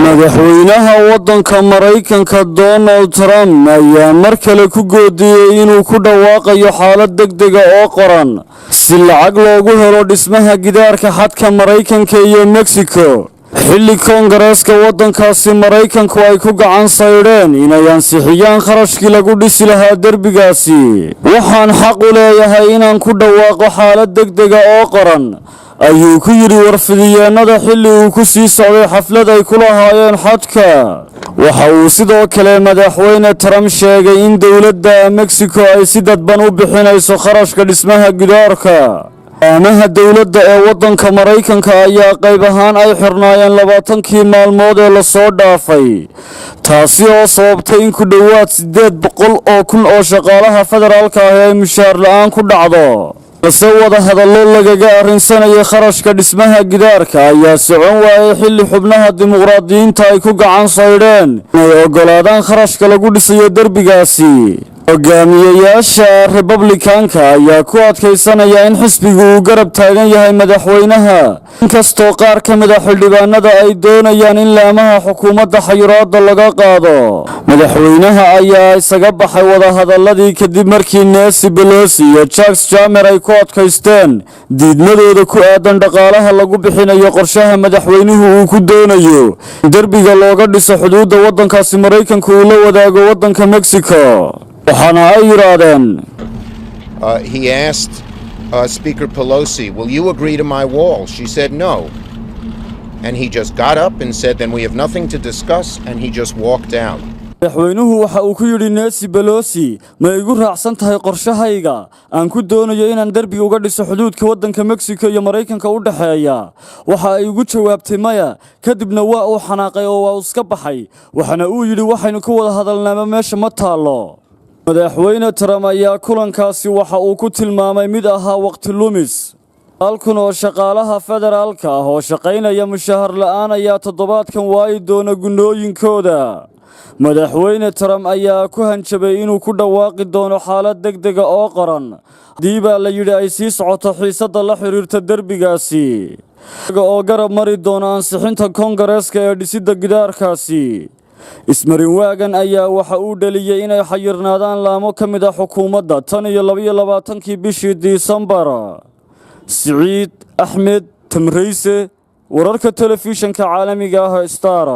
madaxweynaha waddanka Mareykanka Donald Trump ayaa mar kale ku goodiyay inuu ku dhawaaqayo xaalad degdeg ah oo qoran si lacag loogu helo dhismaha gidaarka xadka Mareykanka iyo Mexico. xilli Koongareeska waddankaasi Mareykanku ay ku gacan saydheen inay ansixiyaan kharashkii lagu dhisi lahaa derbigaasi. waxaan xaq u leeyahay inaan ku dhawaaqo xaalad degdeg ah oo qoran, ayuu ku yiri warfidiyeenada xilli uu ku sii socday xaflad ay ku lahaayeen xadka. waxa uu sidoo kale madaxweyne Trump sheegay in dowladda Mexico ay si dadban u bixinayso kharashka dhismaha gidaarka. amaha dowladda ee waddanka Mareykanka ayaa qayb ahaan ay xirnaayeen 20kii maalmood ee la soo dhaafay, taasi oo sababtay in ku dhowaad 800 oo kun oo shaqaalaha federaalka ah ay mushaar la'aan ku dhacdo. balse wada hadallo lagaga arrinsanayay kharashka dhismaha gidaarka ayaa socon waayay xilli xubnaha dimuqraadiyiinta ay ku gacan saydheen inay oggolaadaan kharashka lagu dhisayo derbigaasi. hogaamiyayaasha Republikaanka ayaa ku adkaysanaya in xisbigu uu garab taagan yahay madaxweynaha, inkastoo qaar ka mid ah xildhibaanada ay doonayaan in laamaha xukuumadda xayiraadda laga qaado. madaxweynaha ayaa isaga baxay wada hadalladii kadib markii Nancy Pelosi iyo Chuck Schumer ay ku adkaysteen diidmadooda ku aadan dhaqaalaha lagu bixinayo qorshaha madaxweynuhu uu ku doonayo derbiga looga dhiso xuduudda waddankaasi Mareykanka uu la wadaago waddanka Mexico. waxaana ay yiraahdeen he asked Speaker Pelosi, will you agree to my wall? She said no. And he just got up and said, then we have nothing to discuss, and he just walked out. madaxweynuhu waxa uu ku yiri Nancy Pelosi, ma igu raacsan tahay qorshahayga aan ku doonayo inaan derbiga uga dhiso xuduudka waddanka Mexico iyo Mareykanka u dhaxeeya. waxa ay ugu jawaabtay maya, kadibna waa uu xanaaqay oo waa iska baxay. waxana uu yiri waxaynu ku wada hadalnaa meesha ma taalo. madaxweyne Trump ayaa kulankaasi waxa uu ku tilmaamay mid ahaa waqti lumis. halkan oo shaqaalaha federaalka ah oo shaqaynaya mushaar la'aan ayaa toddobaadkan waayi doona gunooyinkooda. madaxweyne Trump ayaa ku hanjabay inuu ku dhawaaqi doono xaalad degdeg ah oo qoran haddii baa la yidhi ay sii socoto xiisadda la xiriirta derbigaasi, oo garab mari doona ansixinta Koongareeska ee dhisidda gidaarkaasi. ismarin waagan ayaa waxa uu dhaliyay inay xayirnaadaan laamo ka mid ah xukuumadda tan iyo 22kii bishii Disembar. Siciid Axmed Tamreyse, wararka telefishinka caalamiga ah Star.